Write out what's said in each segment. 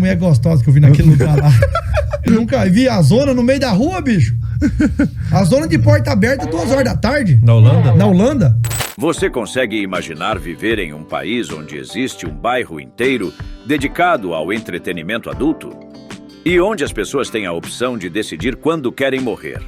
mulher gostosa que eu vi naquele lugar lá. Eu nunca vi a zona no meio da rua, bicho. A zona de porta aberta 2 horas da tarde. Na Holanda? Na Holanda. Você consegue imaginar viver em um país onde existe um bairro inteiro dedicado ao entretenimento adulto? E onde as pessoas têm a opção de decidir quando querem morrer?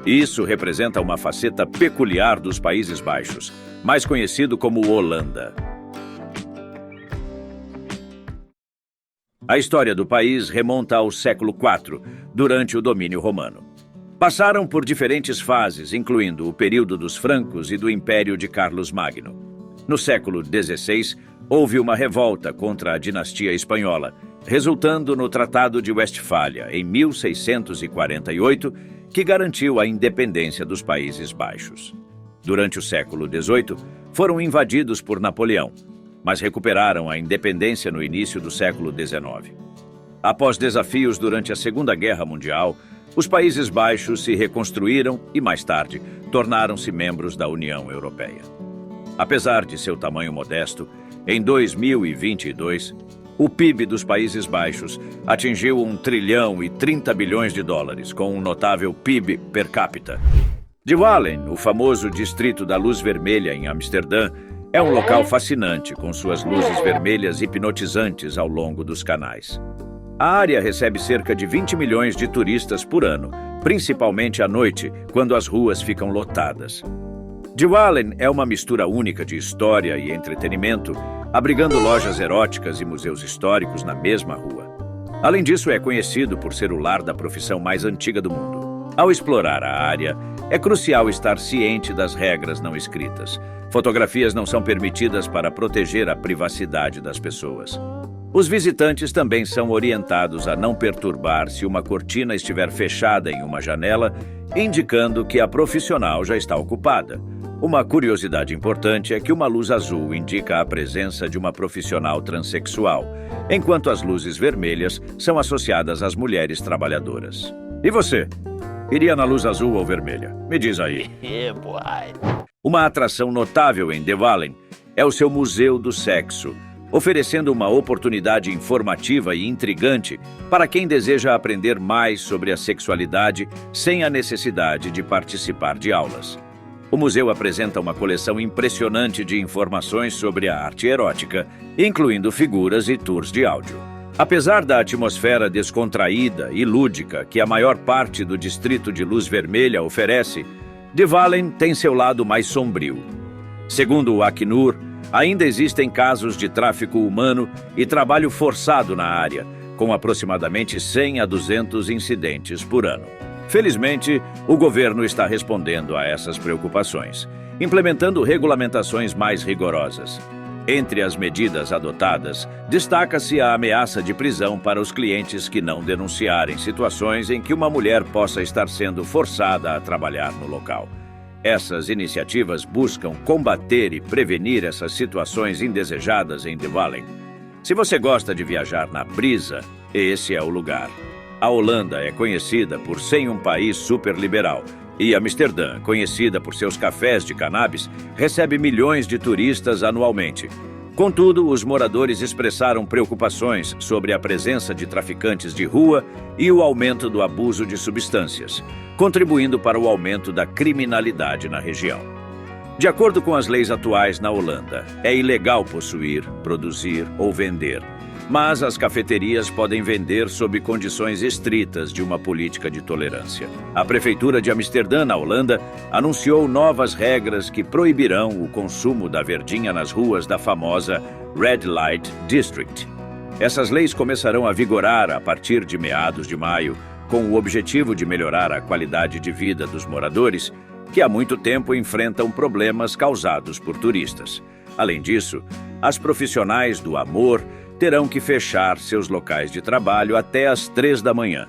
Isso representa uma faceta peculiar dos Países Baixos, mais conhecido como Holanda. A história do país remonta ao século IV, durante o domínio romano. Passaram por diferentes fases, incluindo o período dos francos e do Império de Carlos Magno. No século XVI, houve uma revolta contra a dinastia espanhola, resultando no Tratado de Westfália, em 1648, que garantiu a independência dos Países Baixos. Durante o século XVIII, foram invadidos por Napoleão, mas recuperaram a independência no início do século XIX. Após desafios durante a Segunda Guerra Mundial, os Países Baixos se reconstruíram e, mais tarde, tornaram-se membros da União Europeia. Apesar de seu tamanho modesto, em 2022, o PIB dos Países Baixos atingiu $1,030 bilhões, com um notável PIB per capita. De Wallen, o famoso Distrito da Luz Vermelha em Amsterdã, é um local fascinante com suas luzes vermelhas hipnotizantes ao longo dos canais. A área recebe cerca de 20 milhões de turistas por ano, principalmente à noite, quando as ruas ficam lotadas. De Wallen é uma mistura única de história e entretenimento, abrigando lojas eróticas e museus históricos na mesma rua. Além disso, é conhecido por ser o lar da profissão mais antiga do mundo. Ao explorar a área, é crucial estar ciente das regras não escritas. Fotografias não são permitidas para proteger a privacidade das pessoas. Os visitantes também são orientados a não perturbar se uma cortina estiver fechada em uma janela, indicando que a profissional já está ocupada. Uma curiosidade importante é que uma luz azul indica a presença de uma profissional transexual, enquanto as luzes vermelhas são associadas às mulheres trabalhadoras. E você? Iria na luz azul ou vermelha? Me diz aí. Uma atração notável em De Wallen é o seu Museu do Sexo, oferecendo uma oportunidade informativa e intrigante para quem deseja aprender mais sobre a sexualidade sem a necessidade de participar de aulas. O museu apresenta uma coleção impressionante de informações sobre a arte erótica, incluindo figuras e tours de áudio. Apesar da atmosfera descontraída e lúdica que a maior parte do Distrito de Luz Vermelha oferece, De Wallen tem seu lado mais sombrio. Segundo o Acnur, ainda existem casos de tráfico humano e trabalho forçado na área, com aproximadamente 100 a 200 incidentes por ano. Felizmente, o governo está respondendo a essas preocupações, implementando regulamentações mais rigorosas. Entre as medidas adotadas, destaca-se a ameaça de prisão para os clientes que não denunciarem situações em que uma mulher possa estar sendo forçada a trabalhar no local. Essas iniciativas buscam combater e prevenir essas situações indesejadas em De Wallen. Se você gosta de viajar na brisa, esse é o lugar. A Holanda é conhecida por ser um país superliberal, e Amsterdã, conhecida por seus cafés de cannabis, recebe milhões de turistas anualmente. Contudo, os moradores expressaram preocupações sobre a presença de traficantes de rua e o aumento do abuso de substâncias, contribuindo para o aumento da criminalidade na região. De acordo com as leis atuais na Holanda, é ilegal possuir, produzir ou vender, mas as cafeterias podem vender sob condições estritas de uma política de tolerância. A Prefeitura de Amsterdã, na Holanda, anunciou novas regras que proibirão o consumo da verdinha nas ruas da famosa Red Light District. Essas leis começarão a vigorar a partir de meados de maio, com o objetivo de melhorar a qualidade de vida dos moradores, que há muito tempo enfrentam problemas causados por turistas. Além disso, as profissionais do amor terão que fechar seus locais de trabalho até às 3 da manhã.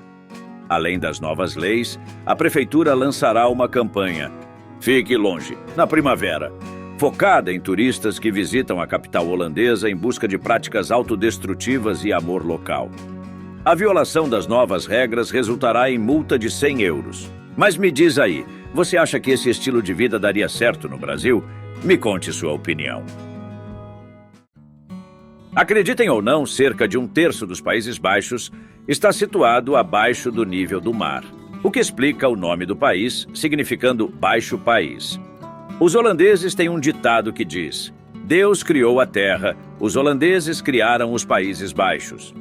Além das novas leis, a Prefeitura lançará uma campanha Fique Longe, na primavera, focada em turistas que visitam a capital holandesa em busca de práticas autodestrutivas e amor local. A violação das novas regras resultará em multa de 100 euros. Mas me diz aí, você acha que esse estilo de vida daria certo no Brasil? Me conte sua opinião. Acreditem ou não, cerca de um terço dos Países Baixos está situado abaixo do nível do mar, o que explica o nome do país, significando Baixo País. Os holandeses têm um ditado que diz: Deus criou a terra, os holandeses criaram os Países Baixos.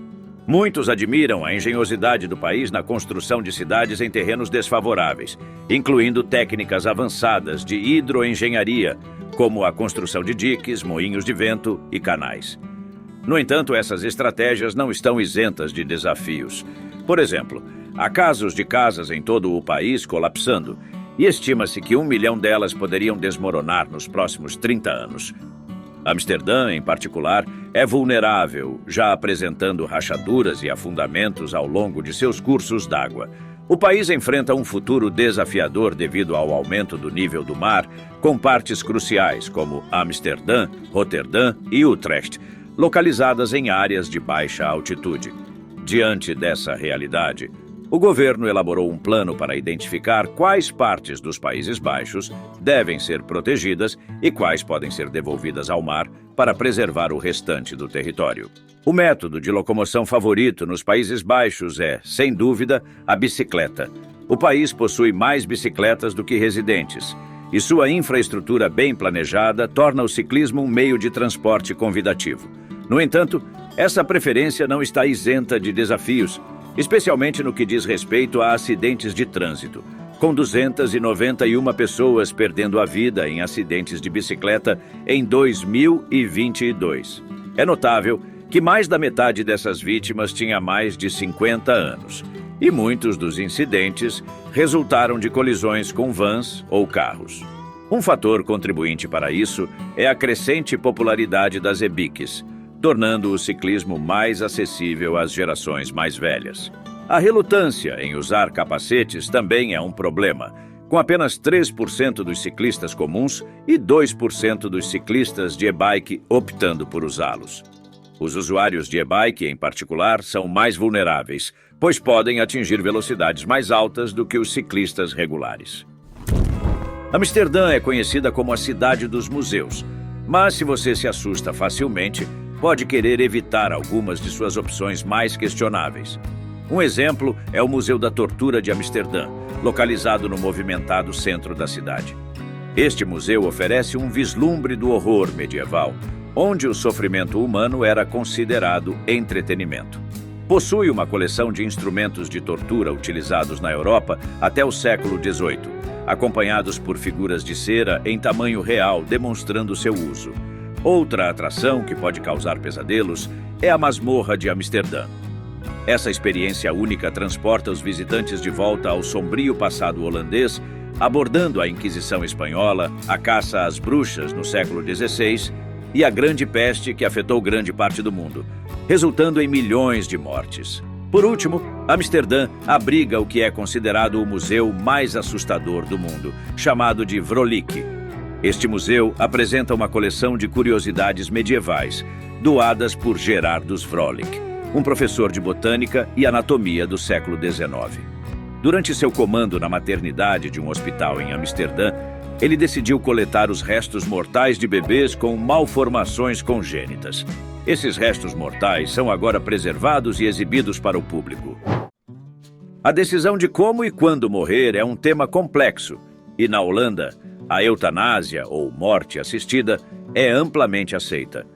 Muitos admiram a engenhosidade do país na construção de cidades em terrenos desfavoráveis, incluindo técnicas avançadas de hidroengenharia, como a construção de diques, moinhos de vento e canais. No entanto, essas estratégias não estão isentas de desafios. Por exemplo, há casos de casas em todo o país colapsando, e estima-se que 1 milhão delas poderiam desmoronar nos próximos 30 anos. Amsterdã, em particular, é vulnerável, já apresentando rachaduras e afundamentos ao longo de seus cursos d'água. O país enfrenta um futuro desafiador devido ao aumento do nível do mar, com partes cruciais como Amsterdã, Roterdã e Utrecht, localizadas em áreas de baixa altitude. Diante dessa realidade, o governo elaborou um plano para identificar quais partes dos Países Baixos devem ser protegidas e quais podem ser devolvidas ao mar para preservar o restante do território. O método de locomoção favorito nos Países Baixos é, sem dúvida, a bicicleta. O país possui mais bicicletas do que residentes, e sua infraestrutura bem planejada torna o ciclismo um meio de transporte convidativo. No entanto, essa preferência não está isenta de desafios, especialmente no que diz respeito a acidentes de trânsito, com 291 pessoas perdendo a vida em acidentes de bicicleta em 2022. É notável que mais da metade dessas vítimas tinha mais de 50 anos, e muitos dos incidentes resultaram de colisões com vans ou carros. Um fator contribuinte para isso é a crescente popularidade das e-bikes, tornando o ciclismo mais acessível às gerações mais velhas. A relutância em usar capacetes também é um problema, com apenas 3% dos ciclistas comuns e 2% dos ciclistas de e-bike optando por usá-los. Os usuários de e-bike, em particular, são mais vulneráveis, pois podem atingir velocidades mais altas do que os ciclistas regulares. Amsterdã é conhecida como a cidade dos museus, mas se você se assusta facilmente, pode querer evitar algumas de suas opções mais questionáveis. Um exemplo é o Museu da Tortura de Amsterdã, localizado no movimentado centro da cidade. Este museu oferece um vislumbre do horror medieval, onde o sofrimento humano era considerado entretenimento. Possui uma coleção de instrumentos de tortura utilizados na Europa até o século XVIII, acompanhados por figuras de cera em tamanho real demonstrando seu uso. Outra atração que pode causar pesadelos é a Masmorra de Amsterdã. Essa experiência única transporta os visitantes de volta ao sombrio passado holandês, abordando a Inquisição Espanhola, a caça às bruxas no século XVI e a Grande Peste que afetou grande parte do mundo, resultando em milhões de mortes. Por último, Amsterdã abriga o que é considerado o museu mais assustador do mundo, chamado de Vrolijk. Este museu apresenta uma coleção de curiosidades medievais, doadas por Gerardus Vrolijk, um professor de botânica e anatomia do século XIX. Durante seu comando na maternidade de um hospital em Amsterdã, ele decidiu coletar os restos mortais de bebês com malformações congênitas. Esses restos mortais são agora preservados e exibidos para o público. A decisão de como e quando morrer é um tema complexo, e na Holanda, a eutanásia, ou morte assistida, é amplamente aceita.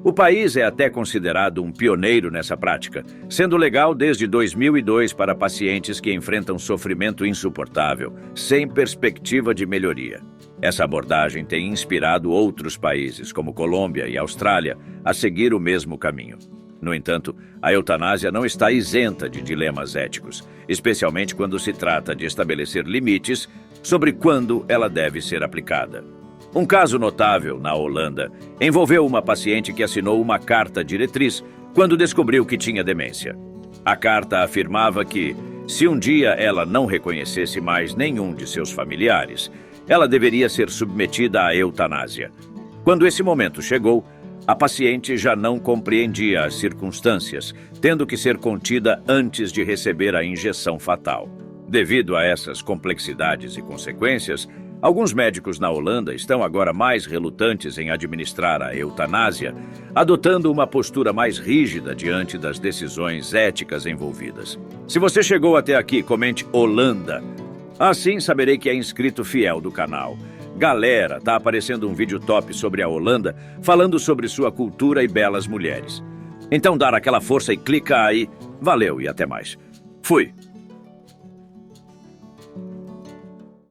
O país é até considerado um pioneiro nessa prática, sendo legal desde 2002 para pacientes que enfrentam sofrimento insuportável, sem perspectiva de melhoria. Essa abordagem tem inspirado outros países, como Colômbia e Austrália, a seguir o mesmo caminho. No entanto, a eutanásia não está isenta de dilemas éticos, especialmente quando se trata de estabelecer limites sobre quando ela deve ser aplicada. Um caso notável na Holanda envolveu uma paciente que assinou uma carta diretriz quando descobriu que tinha demência. A carta afirmava que, se um dia ela não reconhecesse mais nenhum de seus familiares, ela deveria ser submetida à eutanásia. Quando esse momento chegou, a paciente já não compreendia as circunstâncias, tendo que ser contida antes de receber a injeção fatal. Devido a essas complexidades e consequências, Alguns médicos na Holanda estão agora mais relutantes em administrar a eutanásia, adotando uma postura mais rígida diante das decisões éticas envolvidas. Se você chegou até aqui, comente Holanda. Assim saberei que é inscrito fiel do canal. Galera, tá aparecendo um vídeo top sobre a Holanda, falando sobre sua cultura e belas mulheres. Então dá aquela força e clica aí. Valeu e até mais. Fui!